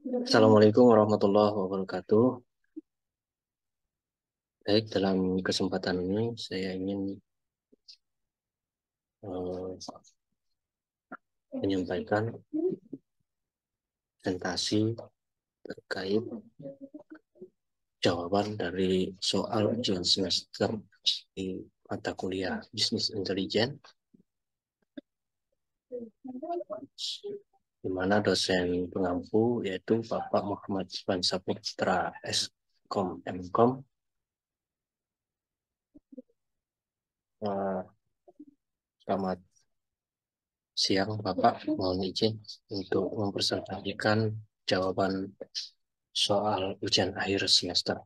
Assalamualaikum warahmatullahi wabarakatuh. Baik, dalam kesempatan ini saya ingin menyampaikan presentasi terkait jawaban dari soal ujian semester di mata kuliah Bisnis Intelijen, di mana dosen pengampu yaitu Bapak Muhammad Ivan Saputra Skom Mkom. Selamat siang Bapak, mohon izin untuk mempresentasikan jawaban soal ujian akhir semester.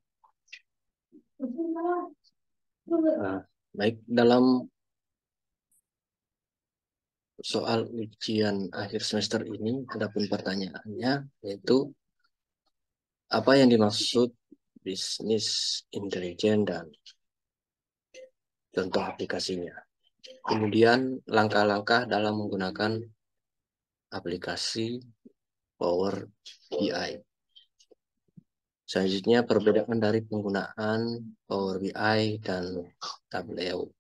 Baik, dalam soal ujian akhir semester ini ada pun pertanyaannya, yaitu apa yang dimaksud bisnis intelijen dan contoh aplikasinya. Kemudian langkah-langkah dalam menggunakan aplikasi Power BI. Selanjutnya perbedaan dari penggunaan Power BI dan Tableau.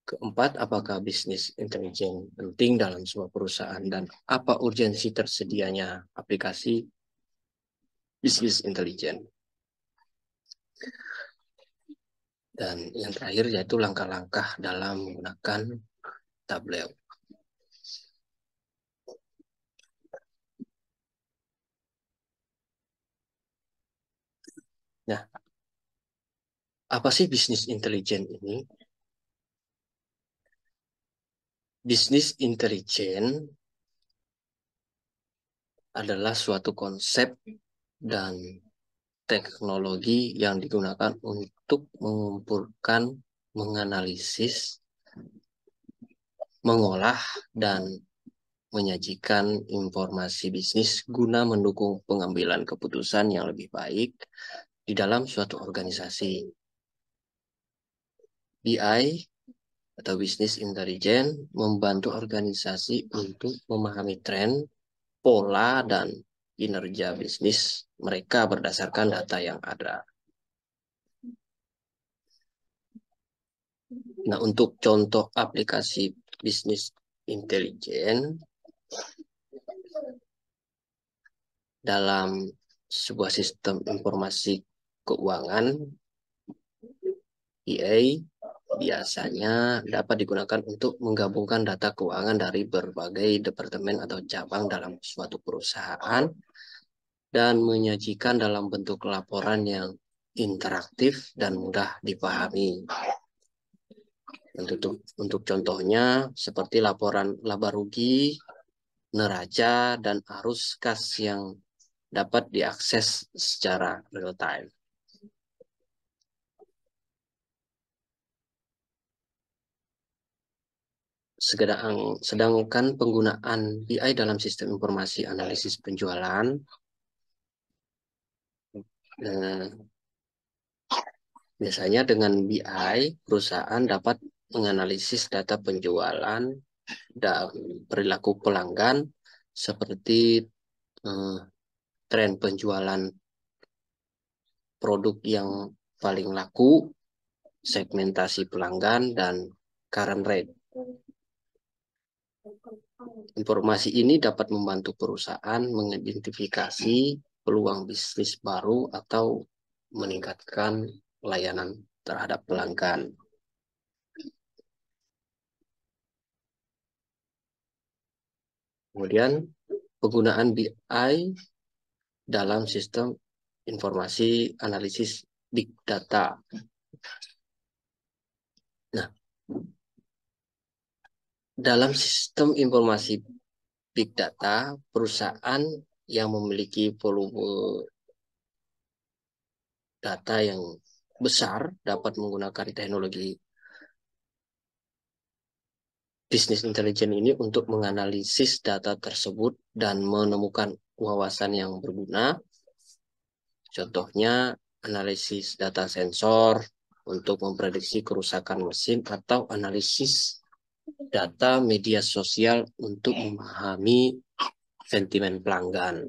Keempat, apakah bisnis intelijen penting dalam sebuah perusahaan dan apa urgensi tersedianya aplikasi bisnis intelijen. Dan yang terakhir yaitu langkah-langkah dalam menggunakan Tableau. Nah, apa sih bisnis intelijen ini? Bisnis intelijen adalah suatu konsep dan teknologi yang digunakan untuk mengumpulkan, menganalisis, mengolah, dan menyajikan informasi bisnis guna mendukung pengambilan keputusan yang lebih baik di dalam suatu organisasi. BI atau Business Intelligence membantu organisasi untuk memahami tren, pola, dan kinerja bisnis mereka berdasarkan data yang ada. Nah, untuk contoh aplikasi Business Intelligence dalam sebuah sistem informasi keuangan, BI biasanya dapat digunakan untuk menggabungkan data keuangan dari berbagai departemen atau cabang dalam suatu perusahaan dan menyajikan dalam bentuk laporan yang interaktif dan mudah dipahami. Untuk contohnya seperti laporan laba rugi, neraca, dan arus kas yang dapat diakses secara real time. Sedangkan penggunaan BI dalam sistem informasi analisis penjualan biasanya dengan BI perusahaan dapat menganalisis data penjualan dan perilaku pelanggan seperti tren penjualan produk yang paling laku, segmentasi pelanggan, dan current rate. Informasi ini dapat membantu perusahaan mengidentifikasi peluang bisnis baru atau meningkatkan layanan terhadap pelanggan. Kemudian penggunaan BI dalam sistem informasi analisis big data. Nah, dalam sistem informasi big data, perusahaan yang memiliki volume data yang besar dapat menggunakan teknologi bisnis intelijen ini untuk menganalisis data tersebut dan menemukan wawasan yang berguna. Contohnya, analisis data sensor untuk memprediksi kerusakan mesin atau analisis data media sosial untuk memahami sentimen pelanggan.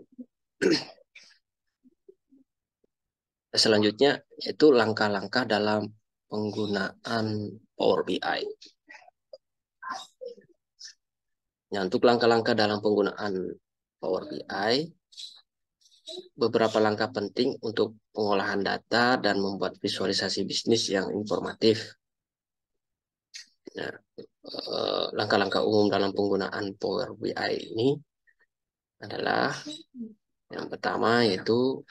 Selanjutnya yaitu langkah-langkah dalam penggunaan Power BI. Nah, untuk langkah-langkah dalam penggunaan Power BI, beberapa langkah penting untuk pengolahan data dan membuat visualisasi bisnis yang informatif. Nah, langkah-langkah umum dalam penggunaan Power BI ini adalah yang pertama yaitu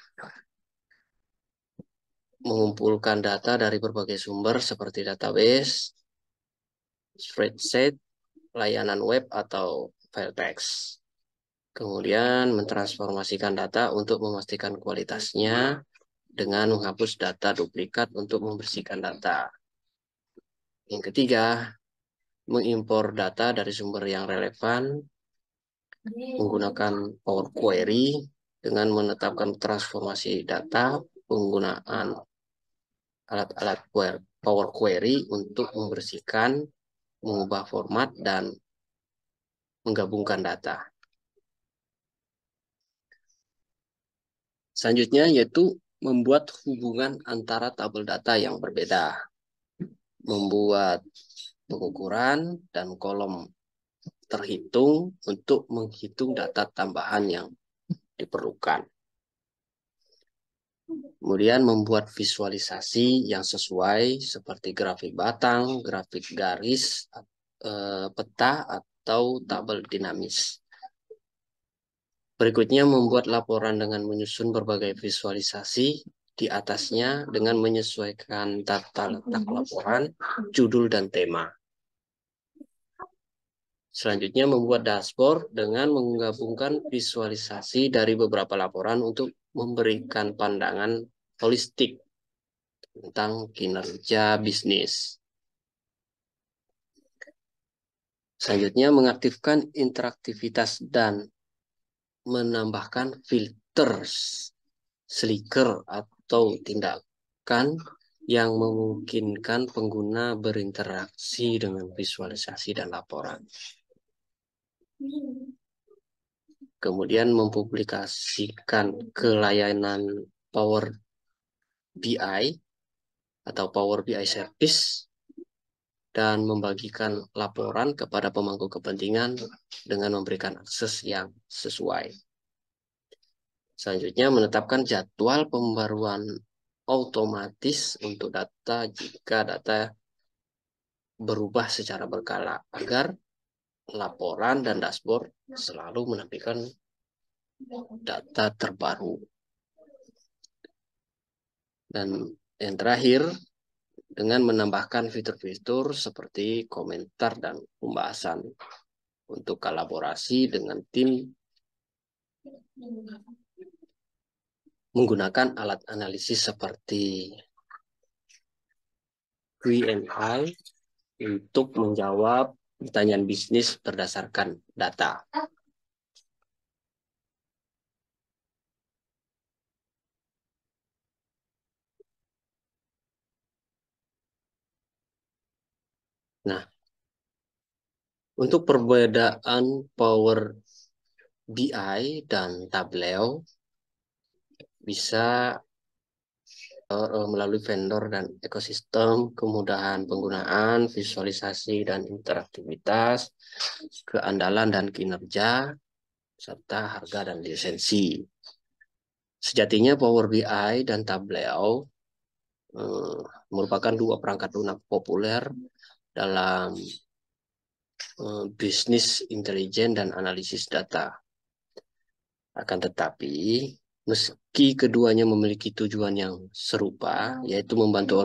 mengumpulkan data dari berbagai sumber seperti database, spreadsheet, layanan web, atau file text. Kemudian mentransformasikan data untuk memastikan kualitasnya dengan menghapus data duplikat untuk membersihkan data. Yang ketiga, mengimpor data dari sumber yang relevan menggunakan Power Query dengan menetapkan transformasi data penggunaan alat-alat Power Query untuk membersihkan, mengubah format, dan menggabungkan data. Selanjutnya yaitu membuat hubungan antara tabel data yang berbeda. Membuat pengukuran dan kolom terhitung untuk menghitung data tambahan yang diperlukan. Kemudian membuat visualisasi yang sesuai seperti grafik batang, grafik garis, peta, atau tabel dinamis. Berikutnya membuat laporan dengan menyusun berbagai visualisasi di atasnya dengan menyesuaikan tata letak laporan, judul, dan tema. Selanjutnya membuat dashboard dengan menggabungkan visualisasi dari beberapa laporan untuk memberikan pandangan holistik tentang kinerja bisnis. Selanjutnya mengaktifkan interaktivitas dan menambahkan filters, slicker, atau tindakan yang memungkinkan pengguna berinteraksi dengan visualisasi dan laporan. Kemudian mempublikasikan ke layanan Power BI atau Power BI Service dan membagikan laporan kepada pemangku kepentingan dengan memberikan akses yang sesuai. Selanjutnya menetapkan jadwal pembaruan otomatis untuk data jika data berubah secara berkala agar laporan dan dashboard selalu menampilkan data terbaru. Dan yang terakhir, dengan menambahkan fitur-fitur seperti komentar dan pembahasan untuk kolaborasi dengan tim menggunakan alat analisis seperti Q&A untuk menjawab pertanyaan bisnis berdasarkan data. Nah, untuk perbedaan Power BI dan Tableau bisa melalui vendor dan ekosistem, kemudahan penggunaan, visualisasi dan interaktivitas, keandalan dan kinerja, serta harga dan lisensi. Sejatinya Power BI dan Tableau merupakan dua perangkat lunak populer dalam bisnis intelijen dan analisis data. Akan tetapi, meski keduanya memiliki tujuan yang serupa, yaitu membantu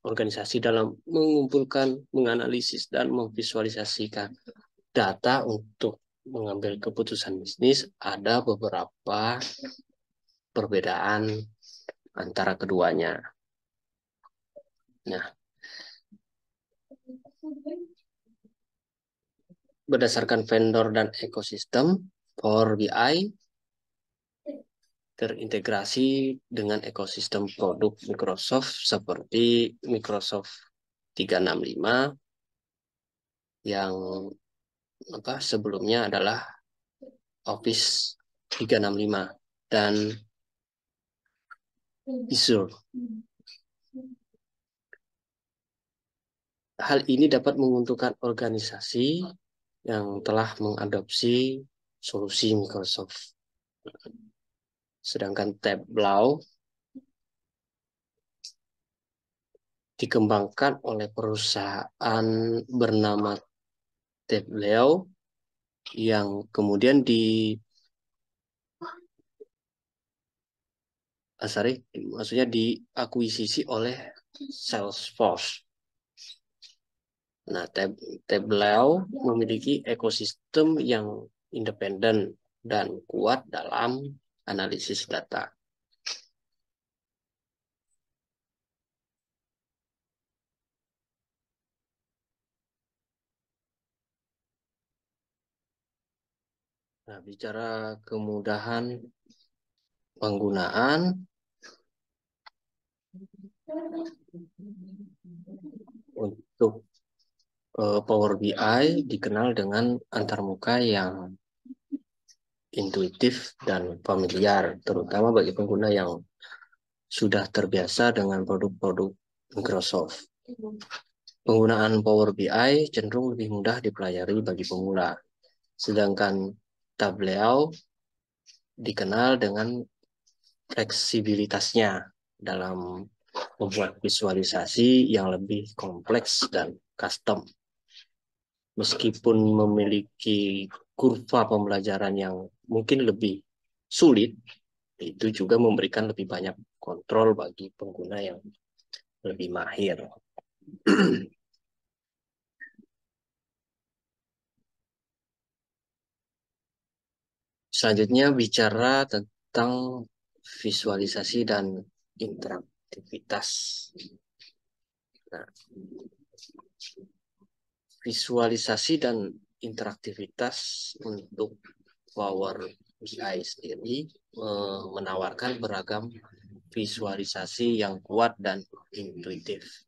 organisasi dalam mengumpulkan, menganalisis, dan memvisualisasikan data untuk mengambil keputusan bisnis, ada beberapa perbedaan antara keduanya. Nah, berdasarkan vendor dan ekosistem, Power BI terintegrasi dengan ekosistem produk Microsoft seperti Microsoft 365 yang sebelumnya adalah Office 365 dan Azure. Hal ini dapat menguntungkan organisasi yang telah mengadopsi solusi Microsoft. Sedangkan Tableau dikembangkan oleh perusahaan bernama Tableau yang kemudian maksudnya diakuisisi oleh Salesforce. Nah, Tableau memiliki ekosistem yang independen dan kuat dalam analisis data. Nah, bicara kemudahan penggunaan, untuk Power BI dikenal dengan antarmuka yang intuitif dan familiar, terutama bagi pengguna yang sudah terbiasa dengan produk-produk Microsoft. Penggunaan Power BI cenderung lebih mudah dipelajari bagi pemula, sedangkan Tableau dikenal dengan fleksibilitasnya dalam membuat visualisasi yang lebih kompleks dan custom. Meskipun memiliki kurva pembelajaran yang mungkin lebih sulit, itu juga memberikan lebih banyak kontrol bagi pengguna yang lebih mahir. Selanjutnya bicara tentang visualisasi dan interaktivitas. Nah, visualisasi dan interaktivitas untuk Power BI sendiri menawarkan beragam visualisasi yang kuat dan intuitif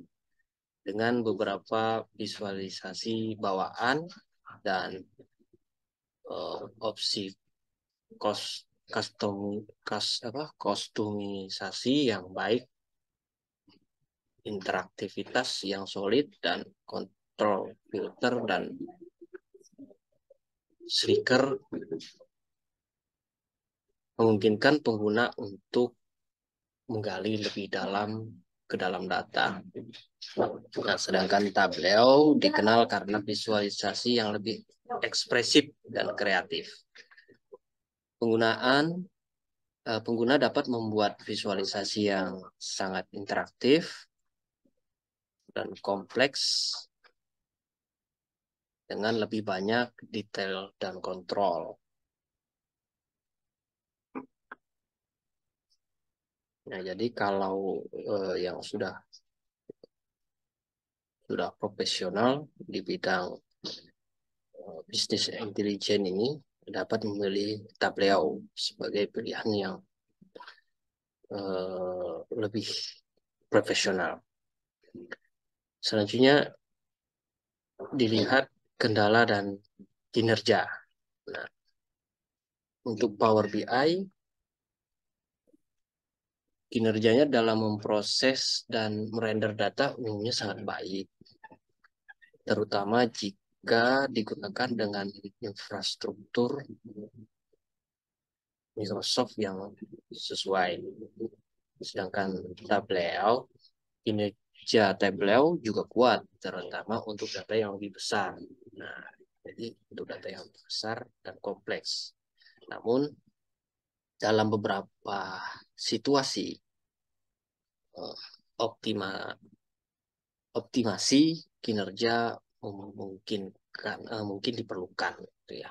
dengan beberapa visualisasi bawaan dan opsi kostumisasi yang baik, interaktivitas yang solid, dan kontrol filter dan slicker memungkinkan pengguna untuk menggali lebih dalam ke dalam data. Nah, sedangkan Tableau dikenal karena visualisasi yang lebih ekspresif dan kreatif. Pengguna dapat membuat visualisasi yang sangat interaktif dan kompleks dengan lebih banyak detail dan kontrol. Nah, jadi kalau yang sudah profesional di bidang bisnis intelijen ini dapat memilih Tableau sebagai pilihan yang lebih profesional. Selanjutnya dilihat kendala dan kinerja. Nah, untuk Power BI, kinerjanya dalam memproses dan merender data umumnya sangat baik, terutama jika digunakan dengan infrastruktur Microsoft yang sesuai. Sedangkan kinerja Tableau juga kuat, terutama untuk data yang lebih besar. Nah, jadi untuk data yang lebih besar dan kompleks. Namun, dalam beberapa situasi, optimasi kinerja mungkin diperlukan, gitu ya.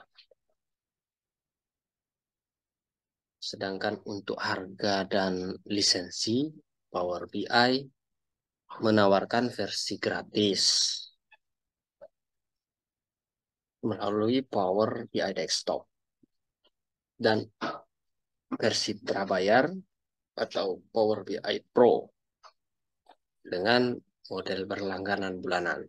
Sedangkan untuk harga dan lisensi, Power BI menawarkan versi gratis melalui Power BI Desktop dan versi prabayar atau Power BI Pro dengan model berlangganan bulanan.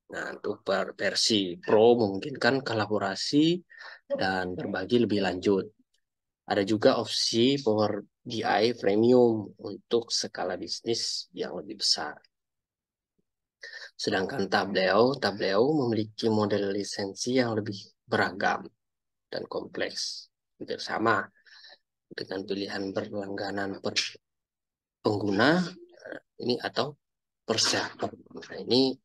Nah, untuk versi Pro memungkinkan kolaborasi dan berbagi lebih lanjut. Ada juga opsi Power BI Premium untuk skala bisnis yang lebih besar. Sedangkan Tableau memiliki model lisensi yang lebih beragam dan kompleks. Hampir sama dengan pilihan berlangganan per pengguna ini atau per server. Nah, ini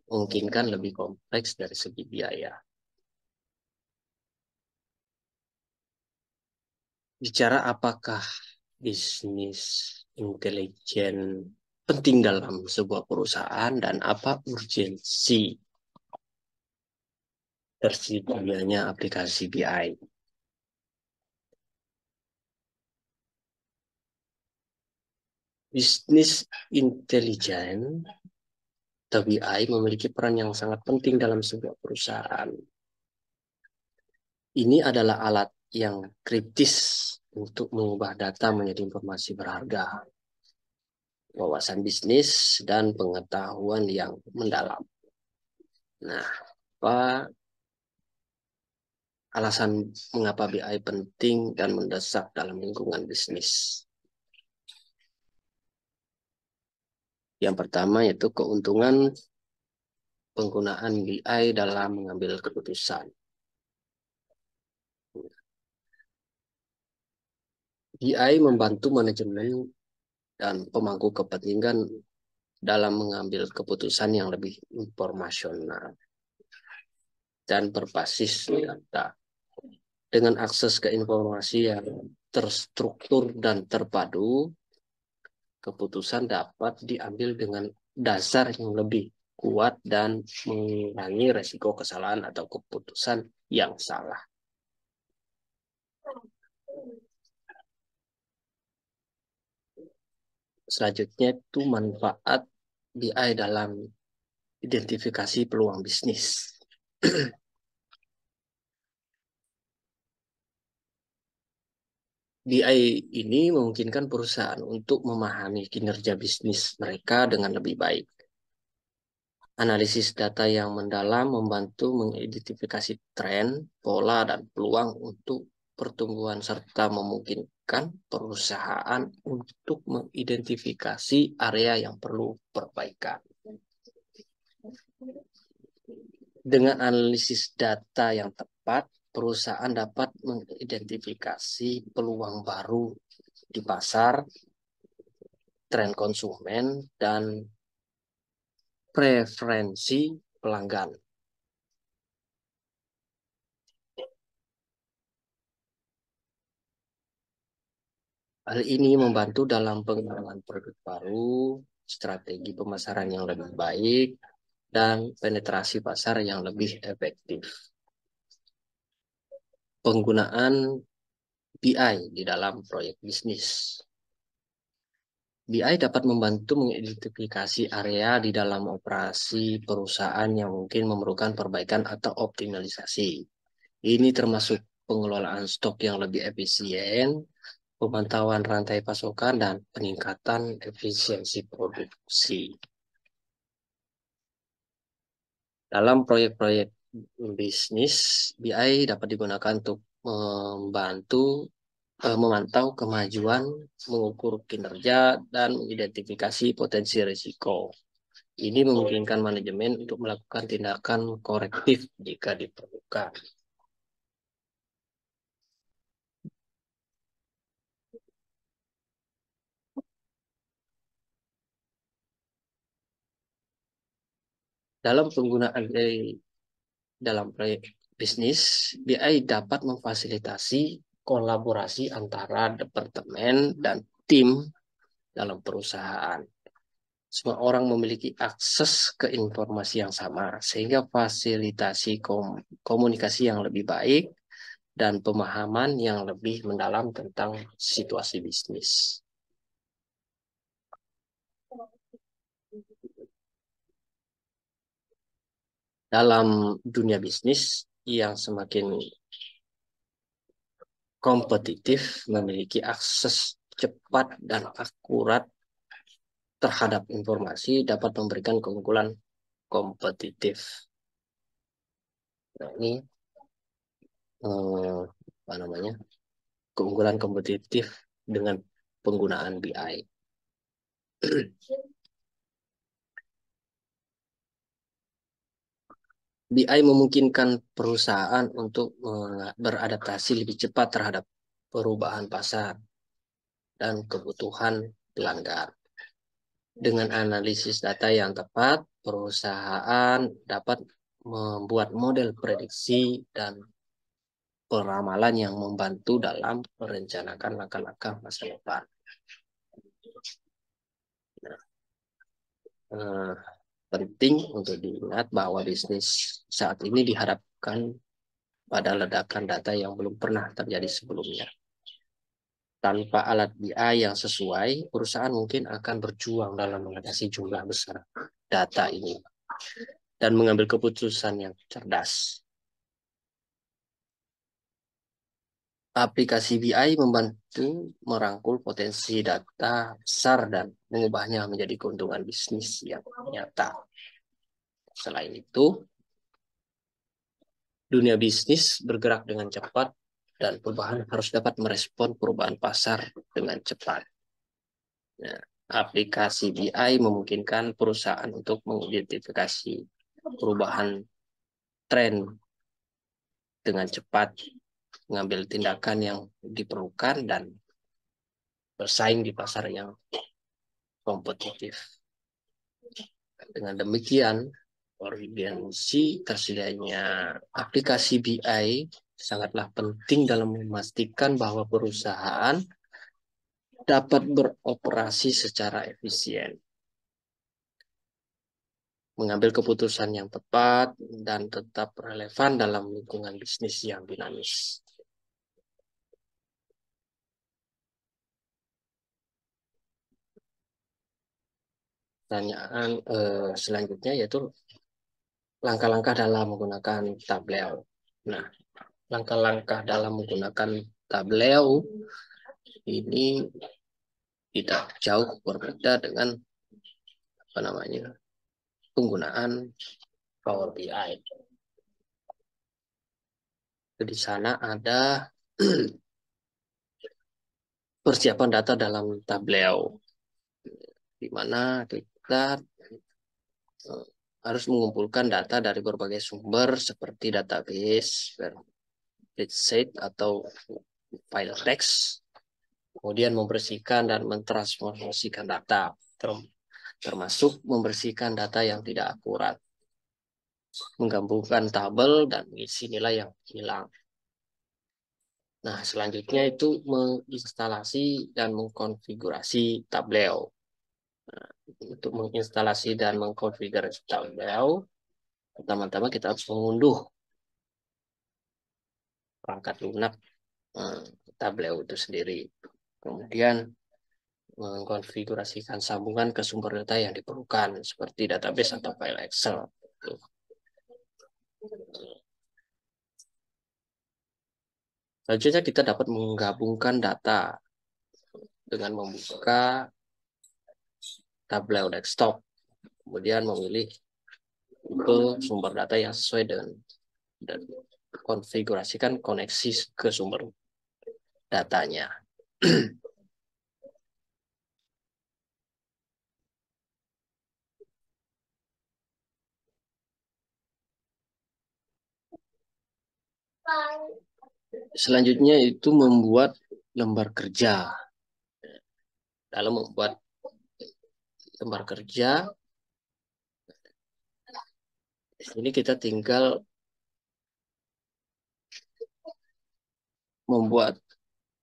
memungkinkan lebih kompleks dari segi biaya. Bicara apakah bisnis intelijen penting dalam sebuah perusahaan dan apa urgensi tersedianya aplikasi BI. Bisnis intelijen atau BI memiliki peran yang sangat penting dalam sebuah perusahaan. Ini adalah alat yang kritis untuk mengubah data menjadi informasi berharga, wawasan bisnis, dan pengetahuan yang mendalam. Nah, apa alasan mengapa BI penting dan mendesak dalam lingkungan bisnis? Yang pertama yaitu keuntungan penggunaan BI dalam mengambil keputusan. BI membantu manajemen dan pemangku kepentingan dalam mengambil keputusan yang lebih informasional dan berbasis data. Dengan akses ke informasi yang terstruktur dan terpadu, keputusan dapat diambil dengan dasar yang lebih kuat dan mengurangi resiko kesalahan atau keputusan yang salah. Selanjutnya itu manfaat BI dalam identifikasi peluang bisnis. BI ini memungkinkan perusahaan untuk memahami kinerja bisnis mereka dengan lebih baik. Analisis data yang mendalam membantu mengidentifikasi tren, pola, dan peluang untuk pertumbuhan serta memungkinkan perusahaan untuk mengidentifikasi area yang perlu perbaikan. Dengan analisis data yang tepat, perusahaan dapat mengidentifikasi peluang baru di pasar, tren konsumen, dan preferensi pelanggan. Hal ini membantu dalam pengembangan produk baru, strategi pemasaran yang lebih baik, dan penetrasi pasar yang lebih efektif. Penggunaan BI di dalam proyek bisnis. BI dapat membantu mengidentifikasi area di dalam operasi perusahaan yang mungkin memerlukan perbaikan atau optimalisasi. Ini termasuk pengelolaan stok yang lebih efisien, pemantauan rantai pasokan, dan peningkatan efisiensi produksi. Dalam proyek-proyek bisnis, BI dapat digunakan untuk memantau kemajuan, mengukur kinerja, dan mengidentifikasi potensi risiko. Ini memungkinkan manajemen untuk melakukan tindakan korektif jika diperlukan. Dalam penggunaan dalam proyek bisnis, BI dapat memfasilitasi kolaborasi antara departemen dan tim dalam perusahaan. Semua orang memiliki akses ke informasi yang sama, sehingga fasilitasi komunikasi yang lebih baik dan pemahaman yang lebih mendalam tentang situasi bisnis. Dalam dunia bisnis yang semakin kompetitif, memiliki akses cepat dan akurat terhadap informasi dapat memberikan keunggulan kompetitif. Nah, ini apa namanya? Keunggulan kompetitif dengan penggunaan BI. BI memungkinkan perusahaan untuk beradaptasi lebih cepat terhadap perubahan pasar dan kebutuhan pelanggan. Dengan analisis data yang tepat, perusahaan dapat membuat model prediksi dan peramalan yang membantu dalam merencanakan langkah-langkah masa depan. Nah, penting untuk diingat bahwa bisnis saat ini dihadapkan pada ledakan data yang belum pernah terjadi sebelumnya. Tanpa alat BI yang sesuai, perusahaan mungkin akan berjuang dalam mengatasi jumlah besar data ini dan mengambil keputusan yang cerdas. Aplikasi BI membantu merangkul potensi data besar dan mengubahnya menjadi keuntungan bisnis yang nyata. Selain itu, dunia bisnis bergerak dengan cepat dan perubahan harus dapat merespon perubahan pasar dengan cepat. Nah, aplikasi BI memungkinkan perusahaan untuk mengidentifikasi perubahan tren dengan cepat, mengambil tindakan yang diperlukan, dan bersaing di pasar yang kompetitif. Dengan demikian, urgensi tersedianya aplikasi BI sangatlah penting dalam memastikan bahwa perusahaan dapat beroperasi secara efisien, mengambil keputusan yang tepat, dan tetap relevan dalam lingkungan bisnis yang dinamis. Pertanyaan selanjutnya yaitu langkah-langkah dalam menggunakan Tableau. Nah, langkah-langkah dalam menggunakan Tableau ini tidak jauh berbeda dengan apa namanya penggunaan Power BI. Di sana ada persiapan data dalam Tableau, di mana kita harus mengumpulkan data dari berbagai sumber seperti database, spreadsheet atau file text, kemudian membersihkan dan mentransformasikan data, termasuk membersihkan data yang tidak akurat, menggabungkan tabel dan mengisi nilai yang hilang. Nah, selanjutnya itu menginstalasi dan mengkonfigurasi Tableau. Nah, untuk menginstalasi dan mengkonfigurasi Tableau, pertama-tama kita harus mengunduh perangkat lunak Tableau itu sendiri. Kemudian mengkonfigurasikan sambungan ke sumber data yang diperlukan, seperti database atau file Excel. Selanjutnya kita dapat menggabungkan data dengan membuka Tableau Desktop, kemudian memilih ke sumber data yang sesuai dengan dan konfigurasikan koneksi ke sumber datanya. Selanjutnya itu membuat lembar kerja. Dalam membuat lembar kerja, ini kita tinggal membuat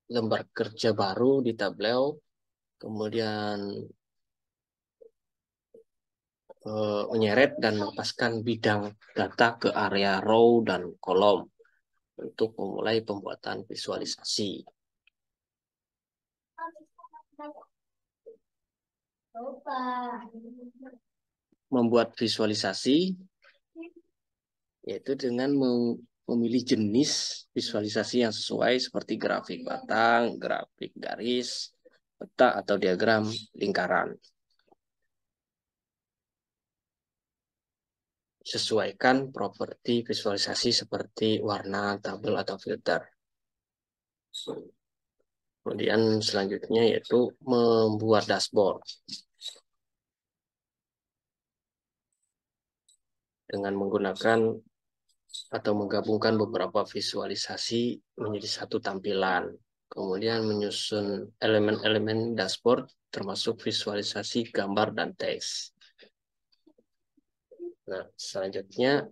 lembar kerja baru di Tableau, kemudian menyeret dan melepaskan bidang data ke area row dan kolom untuk memulai pembuatan visualisasi. Membuat visualisasi yaitu dengan memilih jenis visualisasi yang sesuai seperti grafik batang, grafik garis, peta, atau diagram lingkaran. Sesuaikan properti visualisasi seperti warna, tabel, atau filter. Kemudian selanjutnya yaitu membuat dashboard. Dengan menggunakan atau menggabungkan beberapa visualisasi menjadi satu tampilan. Kemudian menyusun elemen-elemen dashboard termasuk visualisasi gambar dan teks. Nah, selanjutnya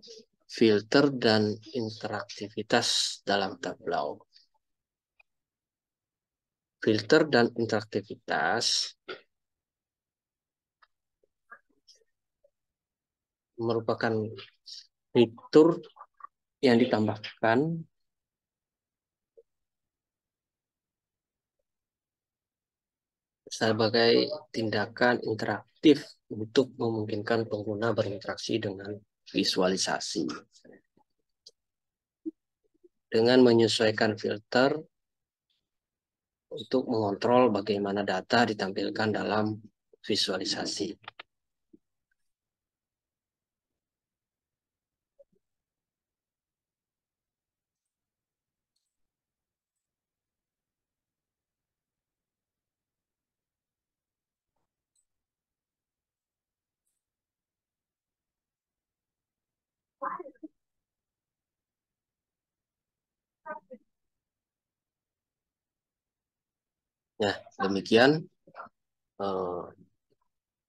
filter dan interaktivitas dalam tableau. Filter dan interaktivitas merupakan fitur yang ditambahkan sebagai tindakan interaktif untuk memungkinkan pengguna berinteraksi dengan visualisasi. Dengan menyesuaikan filter untuk mengontrol bagaimana data ditampilkan dalam visualisasi. Nah, demikian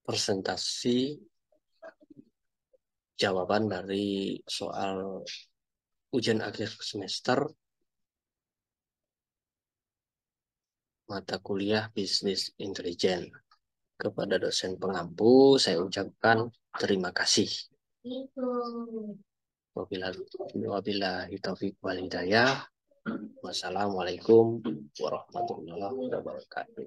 presentasi jawaban dari soal ujian akhir semester mata kuliah bisnis intelijen. Kepada dosen pengampu, saya ucapkan terima kasih. Wabillahi taufiq wal hidayah. Wassalamualaikum warahmatullahi wabarakatuh.